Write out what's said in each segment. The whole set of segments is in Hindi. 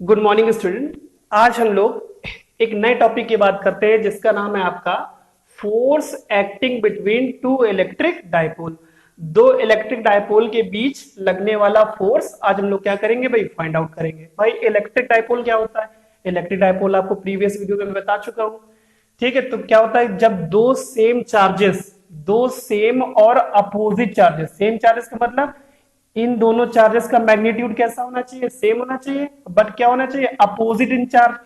Good morning student. आज हम लोग एक नए टॉपिक की बात करते हैं जिसका नाम है आपका force acting between two electric dipole. दो इलेक्ट्रिक डायपोल के बीच लगने वाला फोर्स आज हम लोग क्या करेंगे भाई, फाइंड आउट करेंगे। भाई इलेक्ट्रिक डायपोल क्या होता है? इलेक्ट्रिक डायपोल आपको प्रीवियस वीडियो में मैं बता चुका हूं। ठीक है, तो क्या होता है जब दो सेम चार्जेस, दो सेम और अपोजिट चार्जेस, सेम चार्जेस का मतलब इन दोनों चार्जेस का मैग्नीट्यूड कैसा होना चाहिए, सेम होना चाहिए, बट क्या होना चाहिए, अपोजिट इन चार्ज।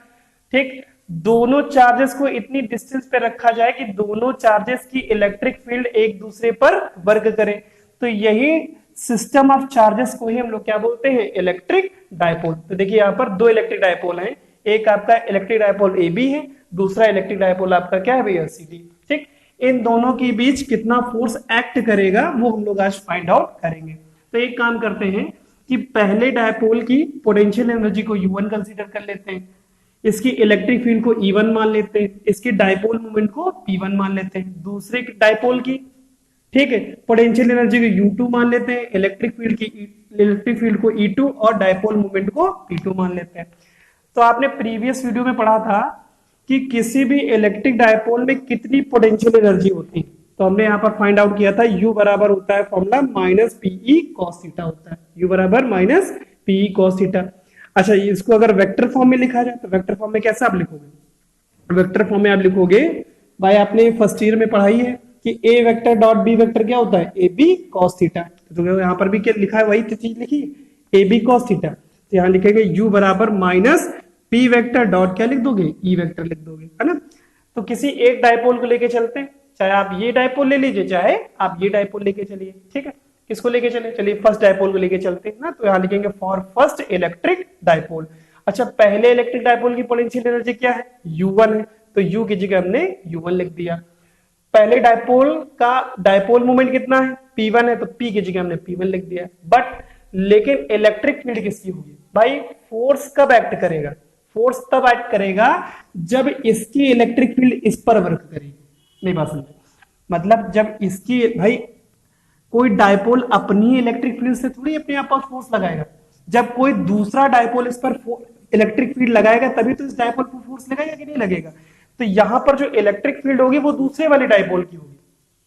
ठीक, दोनों चार्जेस को इतनी डिस्टेंस पे रखा जाए कि दोनों चार्जेस की इलेक्ट्रिक फील्ड एक दूसरे पर वर्क करे। तो यही सिस्टम ऑफ चार्जेस को ही हम लोग क्या बोलते हैं, इलेक्ट्रिक डायपोल। तो देखिए यहाँ पर दो इलेक्ट्रिक डायपोल हैं, एक आपका इलेक्ट्रिक डायपोल ए बी है, दूसरा इलेक्ट्रिक डायपोल आपका क्या है भैया, सी डी। ठीक, इन दोनों के बीच कितना फोर्स एक्ट करेगा वो हम लोग आज फाइंड आउट करेंगे। तो एक काम करते हैं कि पहले डायपोल की पोटेंशियल एनर्जी को U1 कंसीडर कर लेते हैं, इसकी इलेक्ट्रिक फील्ड को E1 मान लेते हैं, इसके डायपोल मोमेंट को P1 मान लेते हैं। दूसरे डायपोल की, ठीक है, पोटेंशियल एनर्जी को U2 मान लेते हैं, इलेक्ट्रिक फील्ड को E2 और डायपोल मोमेंट को P2 मान लेते हैं। तो आपने प्रीवियस वीडियो में पढ़ा था कि किसी भी इलेक्ट्रिक डायपोल में कितनी पोटेंशियल एनर्जी होती है। तो हमने यहाँ पर फाइंड आउट किया था U बराबर होता है formula minus PE cos theta होता है, U बराबर माइनस पीई कॉस थीटा। अच्छा, इसको अगर वेक्टर फॉर्म में लिखा जाए तो वेक्टर फॉर्म में कैसे आप लिखोगे? वेक्टर फॉर्म में आप लिखोगे, भाई आपने फर्स्ट ईयर में पढ़ाई है कि ए वेक्टर डॉट बी वेक्टर क्या होता है, ए बी कॉस थीटा। तो यहाँ पर भी क्या लिखा है, वही चीज लिखी, ए बी कॉस थीटा। तो यहाँ लिखेंगे U बराबर माइनस पी वेक्टर डॉट क्या लिख दोगे, ई वेक्टर लिख दोगे, है ना। तो किसी एक डायपोल को लेके चलते हैं, चाहे आप ये डायपोल ले लीजिए चाहे आप ये डायपोल लेके चलिए। ठीक है, किसको लेके चले, चलिए फर्स्ट डायपोल को लेके चलते हैं ना। तो यहाँ लिखेंगे फॉर फर्स्ट इलेक्ट्रिक डायपोल। अच्छा, पहले इलेक्ट्रिक डायपोल की पोटेंशियल एनर्जी क्या है, U1 है, तो U की जगह हमने U1 लिख दिया। पहले डायपोल का डायपोल मोमेंट कितना है, P1 है, तो P की जगह हमने P1 लिख दिया। बट लेकिन इलेक्ट्रिक फील्ड किसकी होगी भाई, फोर्स कब एक्ट करेगा, फोर्स तब एक्ट करेगा जब इसकी इलेक्ट्रिक फील्ड इस पर वर्क करेगी। नहीं बात समझे, मतलब जब इसकी, भाई कोई डायपोल अपनी इलेक्ट्रिक फील्ड से थोड़ी अपने आप पर फोर्स लगाएगा, जब कोई दूसरा डायपोल इस पर इलेक्ट्रिक फील्ड लगाएगा तभी तो इस डायपोल पर फोर्स लगेगा कि नहीं लगेगा। तो यहां पर जो इलेक्ट्रिक फील्ड होगी वो दूसरे वाले डायपोल की होगी।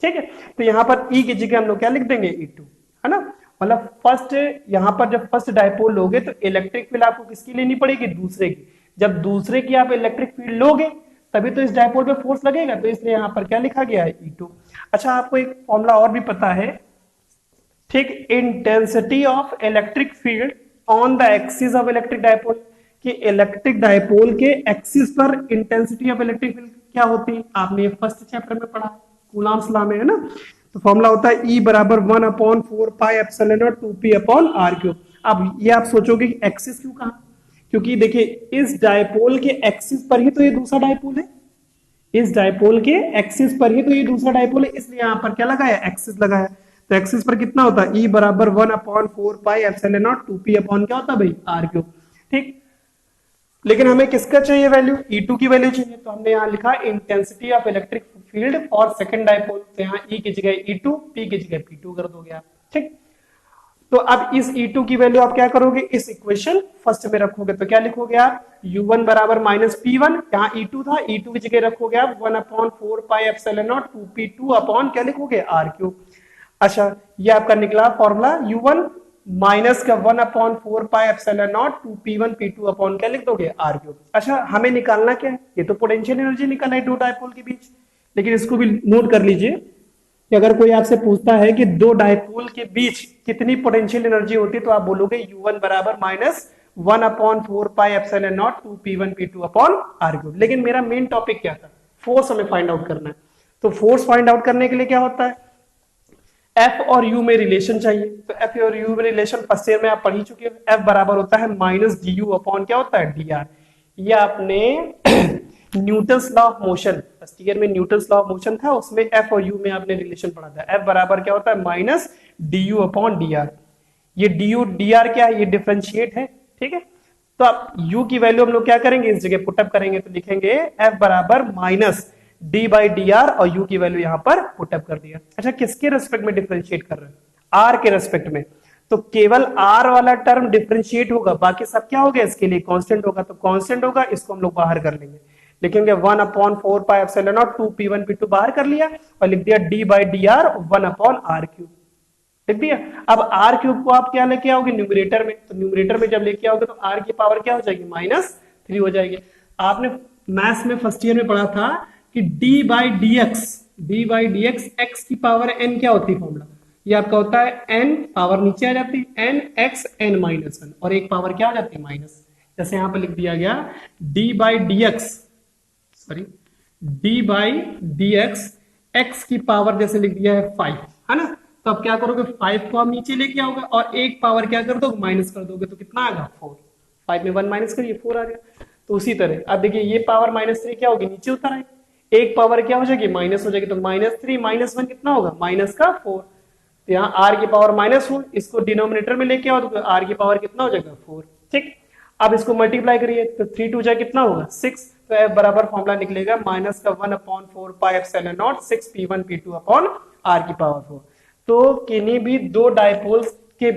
ठीक है, तो यहां पर ई की जगह हम लोग क्या लिख देंगे, E2, है ना। मतलब फर्स्ट, यहां पर जब फर्स्ट डायपोल लोगे तो इलेक्ट्रिक फील्ड आपको किसकी लेनी पड़ेगी, दूसरे की। जब दूसरे की आप इलेक्ट्रिक फील्ड लोगे तभी तो इस डायपोल पे फोर्स लगेगा, तो इसलिए यहां पर क्या लिखा गया है, E2। अच्छा, आपको एक फॉर्मूला और भी पता है, ठीक, intensity of electric field on the axis of electric dipole, कि इलेक्ट्रिक डायपोल के एक्सिस पर इंटेंसिटी ऑफ इलेक्ट्रिक फील्ड क्या होती है, आपने ये फर्स्ट चैप्टर में पढ़ा, कूलॉम्स लॉ में, है ना। तो फॉर्मूला होता है E बराबर 1/4 pi epsilon not 2p upon r3। अब ये आप सोचोगे कि एक्सिस क्यों कहा, क्योंकि देखिए इस डायपोल के एक्सिस पर ही तो ये दूसरा डायपोल है, इस डायपोल के एक्सिस पर ही तो ये दूसरा डायपोल है, इसलिए यहां पर क्या लगाया, एक्सिस लगाया। तो एक्सिस पर कितना होता है, E बराबर 1/4 pi epsilon not 2p upon क्या होता है भाई, r3। ठीक, लेकिन हमें किसका चाहिए वैल्यू, E2 की वैल्यू चाहिए, तो हमने यहाँ लिखा intensity of electric field for second dipole. तो यहाँ E की जगह E2, P की जगह P2 कर दोगे आप। ठीक, तो अब इस E2 की वैल्यू आप क्या करोगे, इस इक्वेशन फर्स्ट में रखोगे, तो क्या लिखोगे आप, U1 बराबर माइनस P1, यहाँ E2 था, E2 की जगह रखोगे आप 1/4 pi epsilon not 2p2 upon क्या लिखोगे, r3। अच्छा, ये आपका निकला फॉर्मूला U1 माइनस का 1/4 pi epsilon not 2p1 p2 upon क्या लिख दोगे, r3। अच्छा, हमें निकालना क्या है, ये तो पोटेंशियल एनर्जी निकालना है दो डायपोल के बीच, लेकिन इसको भी नोट कर लीजिए कि अगर कोई आपसे पूछता है कि दो डायपोल के बीच कितनी पोटेंशियल एनर्जी होती है, तो आप बोलोगे U1 बराबर minus 1/4 pi epsilon not 2p1 p2 upon r3। लेकिन मेरा मेन टॉपिक क्या था, फोर्स हमें फाइंड आउट करना है। तो फोर्स फाइंड आउट करने के लिए क्या होता है, F और U में रिलेशन चाहिए। तो F और U में रिलेशन फर्स्ट ईयर में आप पढ़ ही चुके हो, F बराबर होता है माइनस du अपॉन क्या होता है, dr। ये आपने Newton's law of motion, first year में न्यूटन्स लॉ ऑफ मोशन था, उसमें F और U में आपने रिलेशन पढ़ा था। F बराबर क्या होता है, माइनस du अपॉन dr। ये du dr क्या है, ये डिफरेंशिएट है। ठीक है, तो अब U की वैल्यू हम लोग क्या करेंगे, इस जगह पुटअप करेंगे, तो लिखेंगे F बराबर minus d by D R, और U की वैल्यू यहां पर पुटअप कर दिया। अच्छा, किसके रेस्पेक्ट में डिफरेंशिएट कर रहे हैं, R के रेस्पेक्ट में, तो केवल R वाला टर्म डिफरेंशिएट होगा, बाकी सब क्या होगा इसके लिए कांस्टेंट होगा, तो कांस्टेंट होगा, इसको हम लोग बाहर कर लेंगे, लिखेंगे 1/4πε0 2p1p2 बाहर कर लिया और लिख दिया d/dr 1/r3 लिख दिया। अब r3 को आप क्या लेके आओगे न्यूमरेटर में, तो न्यूमरेटर में जब लेके आओगे तो r की पावर क्या हो जाएगी -3 हो जाएगी। आपने मैथ्स में फर्स्ट ईयर में पढ़ा था कि d/dx x की पावर n क्या होती है फॉर्मूला, ये आपका होता है n पावर नीचे आ जाती है n x n -1 और एक पावर क्या हो जाती है माइनस, जैसे यहां पर लिख दिया गया d/dx x की पावर जैसे लिख दिया है 5 है ना, तो अब क्या करोगे 5 को आप नीचे लेके आओगे और एक पावर क्या कर दोगे माइनस कर दोगे, तो कितना आएगा 4, 5 में 1 माइनस करिए 4 आ गया। तो उसी तरह अब देखिए ये पावर -3 क्या होगी नीचे उतर आएगी, एक पावर क्या हो जाएगी माइनस हो जाएगी, तो -3 -1 कितना होगा -4, तो यहाँ r की पावर -4 इसको डिनोमिनेटर में लेके आओ तो r की पावर कितना हो जाएगा 4, ठीक। अब इसको मल्टीप्लाई करिए तो 3 2 जा कितना होगा 6, तो F बराबर फॉर्मूला निकलेगा -1/4πε0 6p1p2 अपॉन r की पावर 4। तो किन्हीं भी दो डायपोल्स के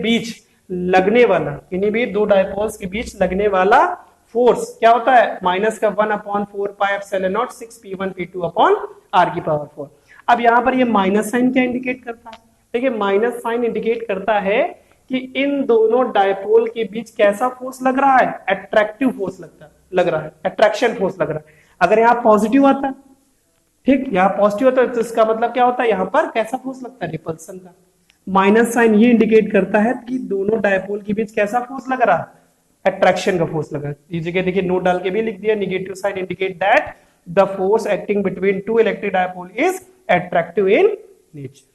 बीच लगने वाला फोर्स क्या होता है -1/4πε0 6p1p2 अपॉन r की पावर 4। अब यहां पर ये माइनस साइन क्या इंडिकेट करता है, देखिए माइनस साइन इंडिकेट करता है कि इन दोनों डायपोल के बीच कैसा फोर्स लग रहा है, अट्रैक्टिव फोर्स लग रहा है, अट्रैक्शन फोर्स लग रहा है। अगर यहाँ पॉजिटिव आता है, ठीक, यहाँ पॉजिटिव होता है तो इसका मतलब क्या होता है यहाँ पर कैसा फोर्स लगता है रिपल्सन का। माइनस साइन ये इंडिकेट करता है कि दोनों डायपोल के बीच कैसा फोर्स लग रहा है, अट्रैक्शन का फोर्स लगा। इस जगह देखिए नोट डाल के भी लिख दिया negative sign indicate that the force acting between two electric dipole is attractive in nature.